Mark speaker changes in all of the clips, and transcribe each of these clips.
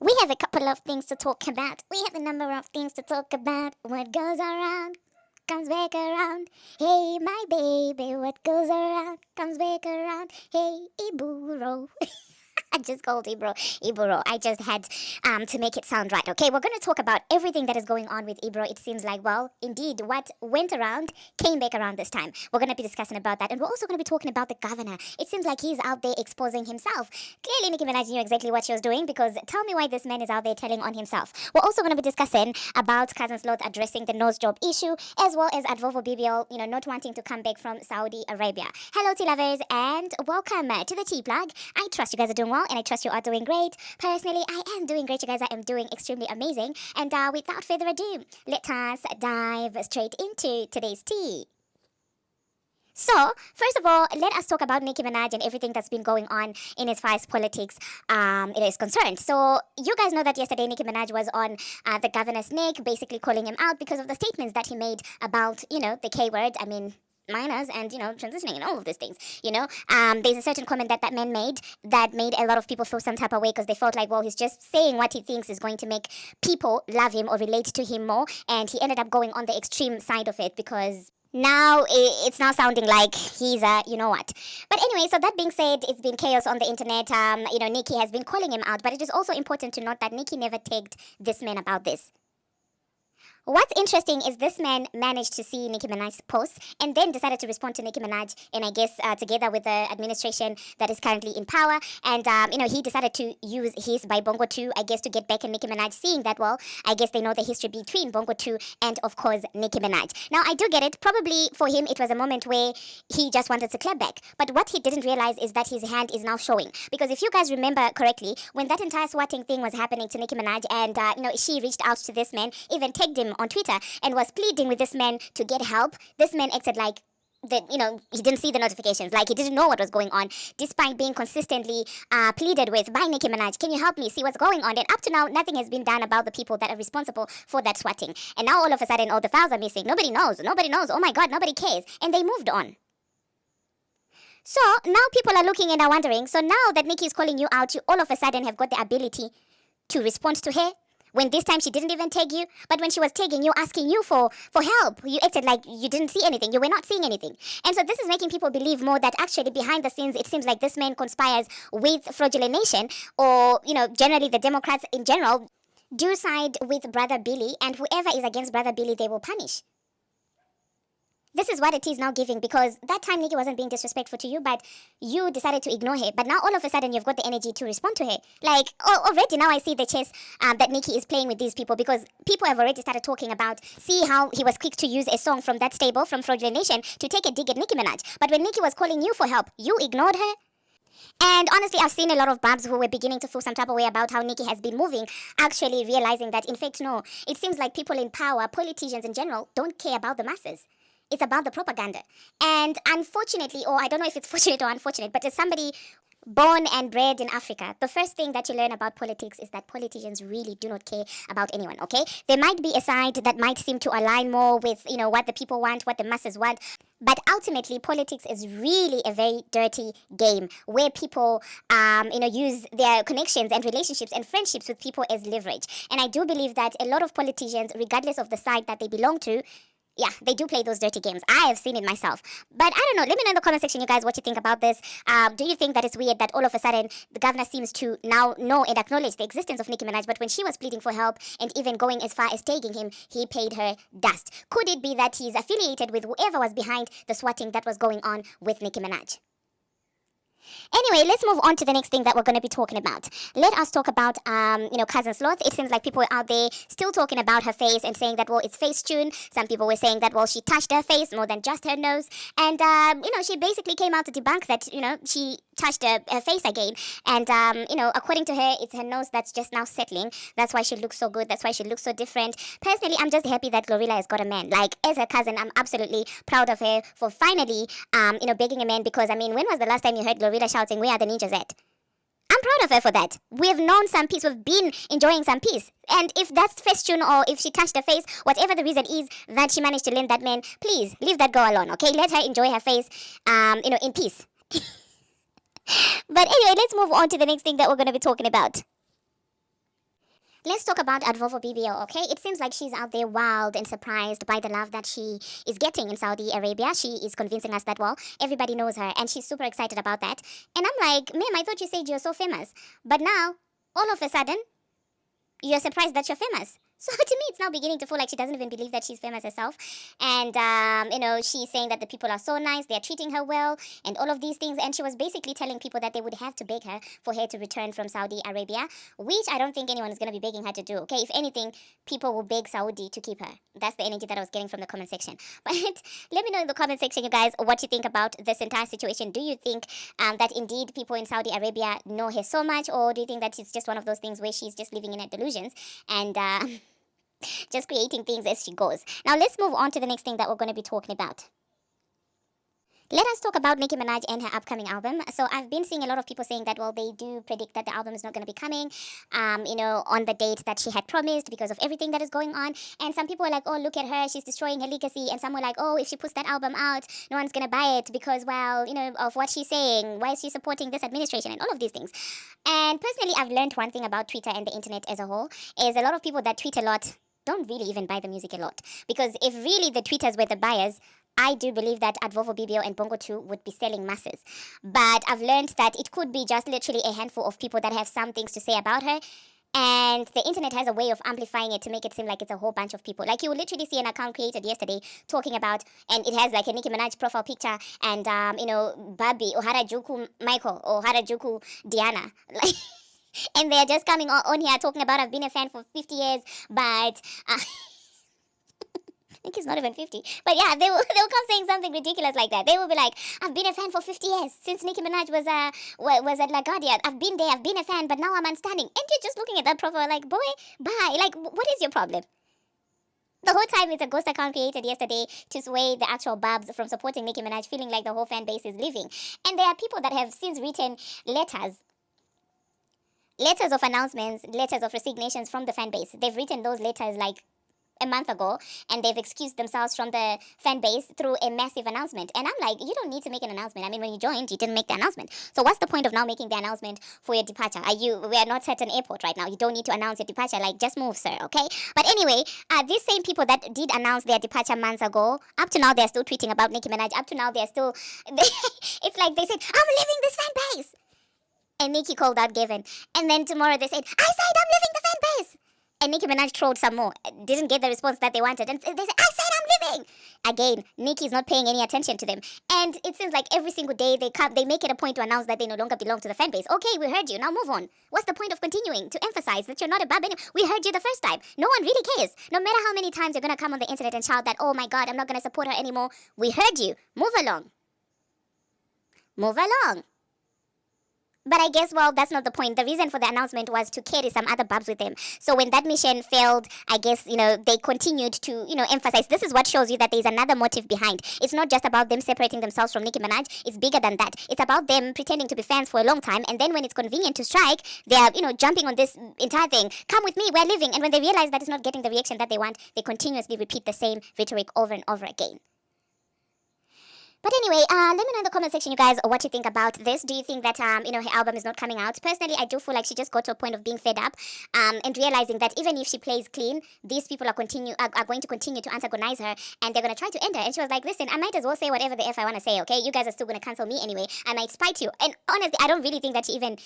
Speaker 1: We have a couple of things to talk about. We have a number of things to talk about. What goes around comes back around. Hey, my baby, what goes around comes back around. Hey, Iburo. I just called Ebro. I just had to make it sound right. Okay, we're going to talk about everything that is going on with Ebro. It seems like, well, indeed, what went around came back around this time. We're going to be discussing about that, and we're also going to be talking about the governor. It seems like he's out there exposing himself. Clearly, Nicki Minaj knew exactly what she was doing, because tell me why this man is out there telling on himself. We're also going to be discussing about Cousin Sloth addressing the nose job issue, as well as Advovo BBL, not wanting to come back from Saudi Arabia. Hello, tea lovers, and welcome to the tea plug. I trust you guys are doing well, and I trust you are doing great. Personally, I am doing great, you guys. I am doing extremely amazing. And without further ado, let us dive straight into today's tea. So, first of all, let us talk about Nicki Minaj and everything that's been going on in as far as politics it is concerned. So, you guys know that yesterday Nicki Minaj was on the governor's neck, basically calling him out because of the statements that he made about, the K word. I mean, minors and transitioning and all of these things. There's a certain comment that man made that made a lot of people feel some type of way, because they felt like, well, he's just saying what he thinks is going to make people love him or relate to him more, and he ended up going on the extreme side of it, because now it's now sounding like he's a what. But anyway, so that being said, it's been chaos on the internet. Nicki has been calling him out, but it is also important to note that Nicki never tagged this man about this. What's interesting is this man managed to see Nicki Minaj's post and then decided to respond to Nicki Minaj, and I guess together with the administration that is currently in power. And, he decided to use his by Bongo 2, I guess, to get back at Nicki Minaj, seeing that, well, I guess they know the history between Bongo 2 and, of course, Nicki Minaj. Now, I do get it. Probably for him, it was a moment where he just wanted to clap back. But what he didn't realize is that his hand is now showing. Because if you guys remember correctly, when that entire swatting thing was happening to Nicki Minaj, and, she reached out to this man, even tagged him on Twitter and was pleading with this man to get help. This man acted like that, he didn't see the notifications, like he didn't know what was going on, despite being consistently pleaded with by Nicki Minaj. Can you help me see what's going on? And up to now, nothing has been done about the people that are responsible for that swatting. And now all of a sudden, all the files are missing. Nobody knows. Oh my God, nobody cares. And they moved on. So now people are looking and are wondering, so now that Nicki is calling you out, you all of a sudden have got the ability to respond to her, when this time she didn't even tag you, but when she was tagging you, asking you for help, you acted like you didn't see anything, you were not seeing anything. And so this is making people believe more that actually behind the scenes, it seems like this man conspires with Fraudulent Nation, or, generally the Democrats in general do side with Brother Billy, and whoever is against Brother Billy, they will punish. This is what it is now giving, because that time Nicki wasn't being disrespectful to you, but you decided to ignore her. But now all of a sudden you've got the energy to respond to her. Like, already now I see the chess that Nicki is playing with these people, because people have already started talking about, see how he was quick to use a song from that stable, from Fraudulent Nation, to take a dig at Nicki Minaj. But when Nicki was calling you for help, you ignored her. And honestly, I've seen a lot of babs who were beginning to feel some type of way about how Nicki has been moving, actually realizing that, in fact, no, it seems like people in power, politicians in general, don't care about the masses. It's about the propaganda. And unfortunately, or I don't know if it's fortunate or unfortunate, but as somebody born and bred in Africa, the first thing that you learn about politics is that politicians really do not care about anyone, okay? There might be a side that might seem to align more with, what the people want, what the masses want. But ultimately, politics is really a very dirty game, where people, use their connections and relationships and friendships with people as leverage. And I do believe that a lot of politicians, regardless of the side that they belong to, yeah, they do play those dirty games. I have seen it myself. But I don't know. Let me know in the comment section, you guys, what you think about this. Do you think that it's weird that all of a sudden the governor seems to now know and acknowledge the existence of Nicki Minaj, but when she was pleading for help and even going as far as tagging him, he paid her dust? Could it be that he's affiliated with whoever was behind the swatting that was going on with Nicki Minaj? Anyway, let's move on to the next thing that we're going to be talking about. Let us talk about, Cousin Sloth. It seems like people are out there still talking about her face and saying that, well, it's Facetune. Some people were saying that, well, she touched her face more than just her nose. And, she basically came out to debunk that, she touched her face again. And, according to her, it's her nose that's just now settling. That's why she looks so good. That's why she looks so different. Personally, I'm just happy that Glorilla has got a man. Like, as her cousin, I'm absolutely proud of her for finally, begging a man, because, when was the last time you heard Glorilla shouting, "Where are the ninjas at?" I'm proud of her for that. We've known some peace. We've been enjoying some peace. And if that's Festune, or if she touched her face, whatever the reason is that she managed to land that man, please leave that girl alone, okay? Let her enjoy her face, in peace. But anyway, let's move on to the next thing that we're going to be talking about. Let's talk about Advolvo BBO, okay? It seems like she's out there wild and surprised by the love that she is getting in Saudi Arabia. She is convincing us that, well, everybody knows her, and she's super excited about that. And I'm like, ma'am, I thought you said you're so famous. But now, all of a sudden, you're surprised that you're famous. So to me, it's now beginning to feel like she doesn't even believe that she's famous herself. And, she's saying that the people are so nice, they're treating her well, and all of these things. And she was basically telling people that they would have to beg her for her to return from Saudi Arabia, which I don't think anyone is going to be begging her to do, okay? If anything, people will beg Saudi to keep her. That's the energy that I was getting from the comment section. But let me know in the comment section, you guys, what you think about this entire situation. Do you think that indeed people in Saudi Arabia know her so much, or do you think that it's just one of those things where she's just living in her delusions and just creating things as she goes? Now let's move on to the next thing that we're going to be talking about. Let us talk about Nicki Minaj and her upcoming album. So I've been seeing a lot of people saying that, well, they do predict that the album is not going to be coming, on the date that she had promised because of everything that is going on. And some people are like, oh, look at her, she's destroying her legacy. And some were like, oh, if she puts that album out, no one's going to buy it because, well, of what she's saying. Why is she supporting this administration and all of these things? And personally, I've learned one thing about Twitter and the internet as a whole is a lot of people that tweet a lot don't really even buy the music a lot. Because if really the tweeters were the buyers, I do believe that Advolvo BBO and Bongo 2 would be selling masses. But I've learned that it could be just literally a handful of people that have some things to say about her. And the internet has a way of amplifying it to make it seem like it's a whole bunch of people. Like you will literally see an account created yesterday talking about, and it has like a Nicki Minaj profile picture and, Barbie or Harajuku Michael or Harajuku Diana. Like, and they're just coming on here talking about, I've been a fan for 50 years, but I think he's not even 50. But yeah, they'll come saying something ridiculous like that. They will be like, I've been a fan for 50 years since Nicki Minaj was at LaGuardia. I've been there, I've been a fan, but now I'm unstanding. And you're just looking at that profile like, boy, bye. Like, what is your problem? The whole time it's a ghost account created yesterday to sway the actual babs from supporting Nicki Minaj, feeling like the whole fan base is leaving. And there are people that have since written letters of announcements, letters of resignations from the fan base. They've written those letters like a month ago, and they've excused themselves from the fan base through a massive announcement. And I'm like, you don't need to make an announcement. I mean, when you joined, you didn't make the announcement. So what's the point of now making the announcement for your departure? We are not at an airport right now. You don't need to announce your departure. Like, just move, sir, okay? But anyway, these same people that did announce their departure months ago, up to now, they're still tweeting about Nicki Minaj. Up to now, they're still, it's like they said, I'm leaving this fan base. And Nicki called out Gavin. And then tomorrow they said, I said I'm leaving the fan base. And Nicki Minaj trolled some more. Didn't get the response that they wanted. And they said, I said I'm leaving. Again, Nicki's not paying any attention to them. And it seems like every single day they make it a point to announce that they no longer belong to the fan base. Okay, we heard you. Now move on. What's the point of continuing to emphasize that you're not a bab anymore? We heard you the first time. No one really cares. No matter how many times you're going to come on the internet and shout that, oh my God, I'm not going to support her anymore. We heard you. Move along. Move along. But I guess, well, that's not the point. The reason for the announcement was to carry some other babs with them. So when that mission failed, I guess, they continued to, emphasize. This is what shows you that there's another motive behind. It's not just about them separating themselves from Nicki Minaj. It's bigger than that. It's about them pretending to be fans for a long time. And then when it's convenient to strike, they're, jumping on this entire thing. Come with me, we're leaving. And when they realize that it's not getting the reaction that they want, they continuously repeat the same rhetoric over and over again. But anyway, let me know in the comment section, you guys, what you think about this. Do you think that, her album is not coming out? Personally, I do feel like she just got to a point of being fed up and realizing that even if she plays clean, these people are going to continue to antagonize her, and they're going to try to end her. And she was like, listen, I might as well say whatever the F I want to say, okay? You guys are still going to cancel me anyway. I might spite you. And honestly, I don't really think that she even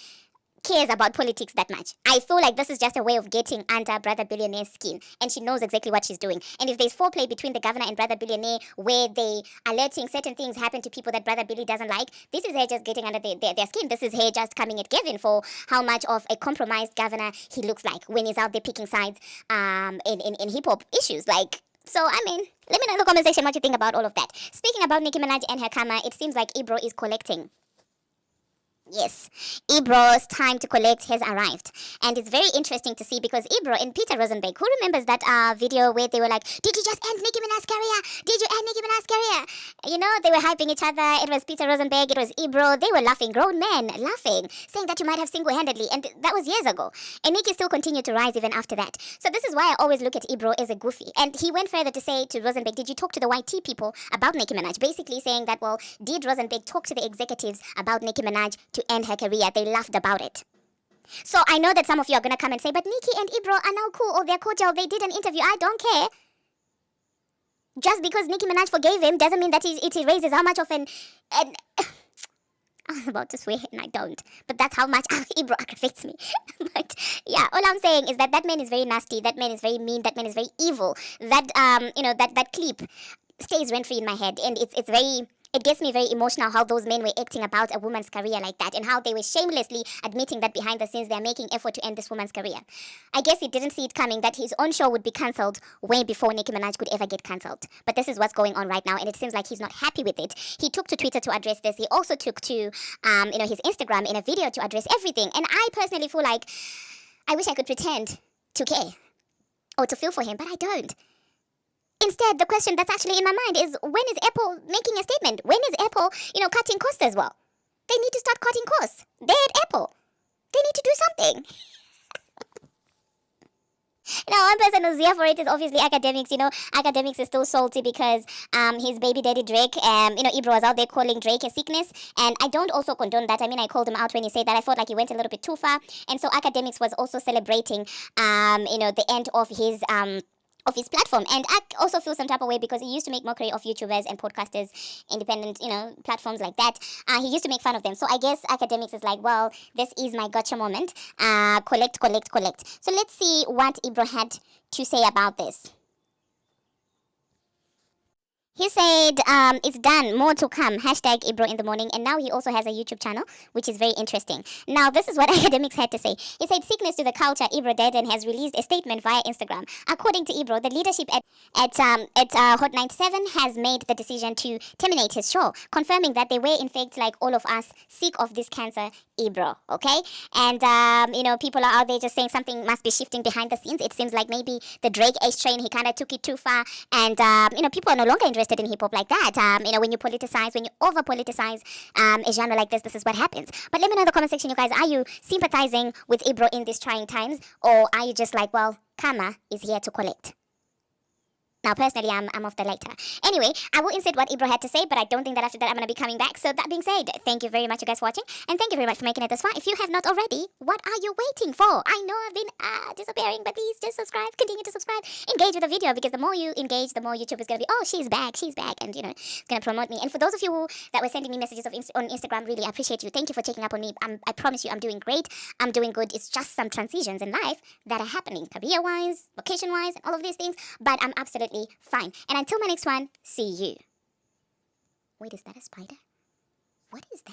Speaker 1: cares about politics that much. I feel like this is just a way of getting under Brother Billionaire's skin, and she knows exactly what she's doing. And if there's foreplay between the governor and Brother Billionaire where they are letting certain things happen to people that Brother Billy doesn't like, this is her just getting under their skin. This is her just coming at Gavin for how much of a compromised governor he looks like when he's out there picking sides in hip-hop issues. So, I mean, let me know in the comment section what you think about all of that. Speaking about Nicki Minaj and her karma, it seems like Ebro is collecting. Yes, Ebro's time to collect has arrived. And it's very interesting to see because Ebro and Peter Rosenberg, who remembers that video where they were like, did you just end Nicki Minaj's career? Did you end Nicki Minaj's career? They were hyping each other. It was Peter Rosenberg, it was Ebro. They were laughing, grown men laughing, saying that you might have single-handedly. And that was years ago. And Nicki still continued to rise even after that. So this is why I always look at Ebro as a goofy. And he went further to say to Rosenberg, did you talk to the YT people about Nicki Minaj? Basically saying that, well, did Rosenberg talk to the executives about Nicki Minaj to end her career? They laughed about it. So I know that some of you are going to come and say, but Nicki and Ebro are now cool, or they're cordial, they did an interview. I don't care. Just because Nicki Minaj forgave him doesn't mean that it erases how much of an I was about to swear and I don't. But that's how much Ebro aggravates me. But yeah, all I'm saying is that that man is very nasty. That man is very mean. That man is very evil. That that clip stays rent free in my head, and it's very. It gets me very emotional how those men were acting about a woman's career like that, and how they were shamelessly admitting that behind the scenes they're making effort to end this woman's career. I guess he didn't see it coming that his own show would be cancelled way before Nicki Minaj could ever get cancelled. But this is what's going on right now, and it seems like he's not happy with it. He took to Twitter to address this. He also took to his Instagram in a video to address everything. And I personally feel like I wish I could pretend to care or to feel for him, but I don't. Instead, the question that's actually in my mind is, when is Apple making a statement? When is Apple, cutting costs as well? They need to start cutting costs. They're at Apple. They need to do something. Now, one person who's here for it is obviously Academics. Academics is still salty because his baby daddy Drake, Ebro was out there calling Drake a sickness. And I don't also condone that. I mean, I called him out when he said that. I felt like he went a little bit too far. And so Academics was also celebrating, the end of his platform. And I also feel some type of way because he used to make mockery of YouTubers and podcasters, independent, platforms like that. He used to make fun of them. So I guess Academics is like, well, this is my gotcha moment. Collect. So let's see what Ebro had to say about this. He said, it's done, more to come, hashtag Ebro in the morning. And now he also has a YouTube channel, which is very interesting. Now, this is what Academics had to say. He said, sickness to the culture, Ebro Dedan has released a statement via Instagram. According to Ebro, the leadership at Hot 97 has made the decision to terminate his show, confirming that they were, in fact, like all of us, sick of this cancer, Ebro, okay? And, people are out there just saying something must be shifting behind the scenes. It seems like maybe the Drake Ace train, he kind of took it too far. And, people are no longer interested in hip hop like that. When you politicize, when you over politicize a genre like this is what happens. But let me know in the comment section, you guys, are you sympathizing with Ebro in these trying times, or are you just like, well, karma is here to collect? Now, personally, I'm of the later. Anyway, I will insert what Ebro had to say, but I don't think that after that I'm going to be coming back. So that being said, thank you very much, you guys, for watching. And thank you very much for making it this far. If you have not already, what are you waiting for? I know I've been disappearing, but please just subscribe. Continue to subscribe. Engage with the video, because the more you engage, the more YouTube is going to be, oh, she's back. And, it's going to promote me. And for those of you that were sending me messages on Instagram, really appreciate you. Thank you for checking up on me. I promise you I'm doing great. I'm doing good. It's just some transitions in life that are happening, career-wise, vocation-wise, and all of these things. But I'm absolutely fine. And until my next one, see you. Wait, is that a spider? What is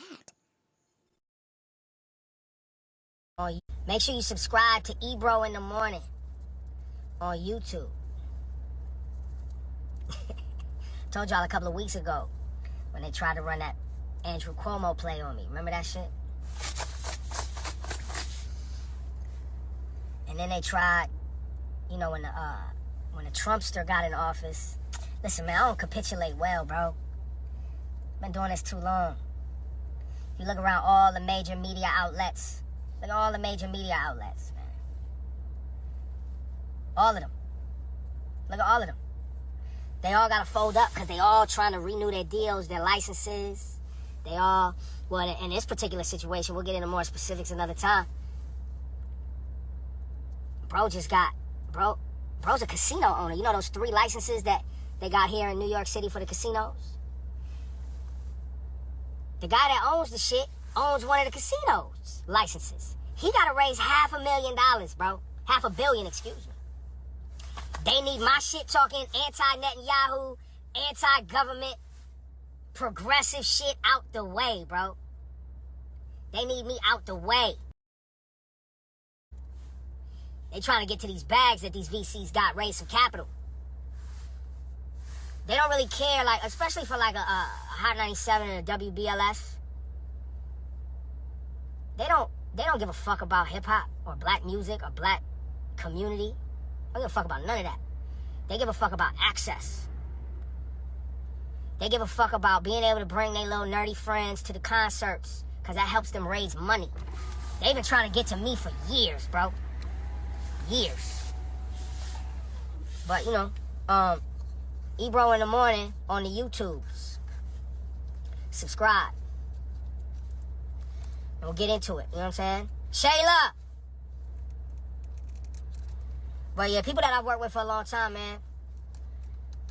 Speaker 1: that?
Speaker 2: Make sure you subscribe to Ebro in the morning on YouTube. Told y'all a couple of weeks ago when they tried to run that Andrew Cuomo play on me. Remember that shit? And then they tried, when the Trumpster got in office. Listen, man, I don't capitulate well, bro. Been doing this too long. You look around all the major media outlets. Look at all the major media outlets, man. All of them. Look at all of them. They all got to fold up because they all trying to renew their deals, their licenses. They all, well, in this particular situation, we'll get into more specifics another time. Bro's a casino owner. You know those 3 licenses that they got here in New York City for the casinos? The guy that owns the shit owns one of the casinos licenses. He got to raise $500,000, bro. $500 million, excuse me. They need my shit talking anti-Netanyahu, anti-government, progressive shit out the way, bro. They need me out the way. They trying to get to these bags that these VCs got, raise some capital. They don't really care, like, especially for like a Hot 97 and a WBLS. They don't give a fuck about hip hop or black music or black community. They don't give a fuck about none of that. They give a fuck about access. They give a fuck about being able to bring their little nerdy friends to the concerts, because that helps them raise money. They've been trying to get to me for years, bro. Years. But, Ebro in the morning on the YouTubes. Subscribe. And we'll get into it. You know what I'm saying? Shayla! But yeah, people that I've worked with for a long time, man,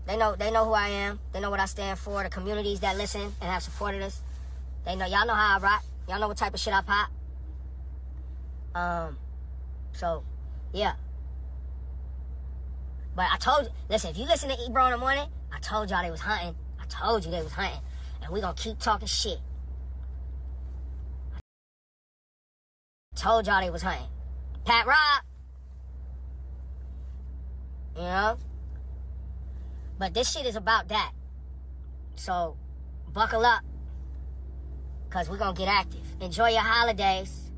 Speaker 2: they know who I am. They know what I stand for. The communities that listen and have supported us, they know. Y'all know how I rock. Y'all know what type of shit I pop. So, yeah. But I told you, listen, if you listen to Ebro in the morning, I told y'all they was hunting. I told you they was hunting. And we gonna keep talking shit. I told y'all they was hunting. Pat Rob. You know? But this shit is about that. So, buckle up. Because we're going to get active. Enjoy your holidays.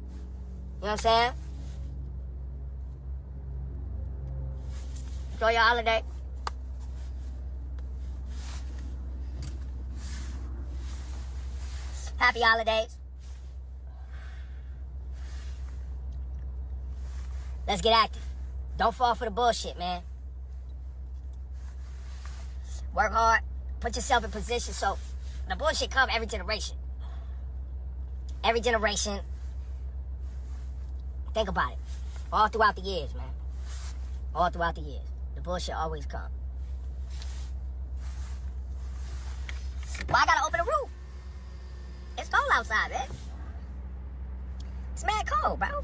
Speaker 2: You know what I'm saying? Enjoy your holiday. Happy holidays. Let's get active. Don't fall for the bullshit, man. Work hard. Put yourself in position so the bullshit come every generation. Every generation. Think about it. All throughout the years, man. All throughout the years. The bullshit always come. Well, I gotta open the roof. It's cold outside, man. It's mad cold, bro.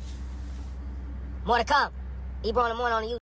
Speaker 2: More to come. Ebro in the morning on the YouTube.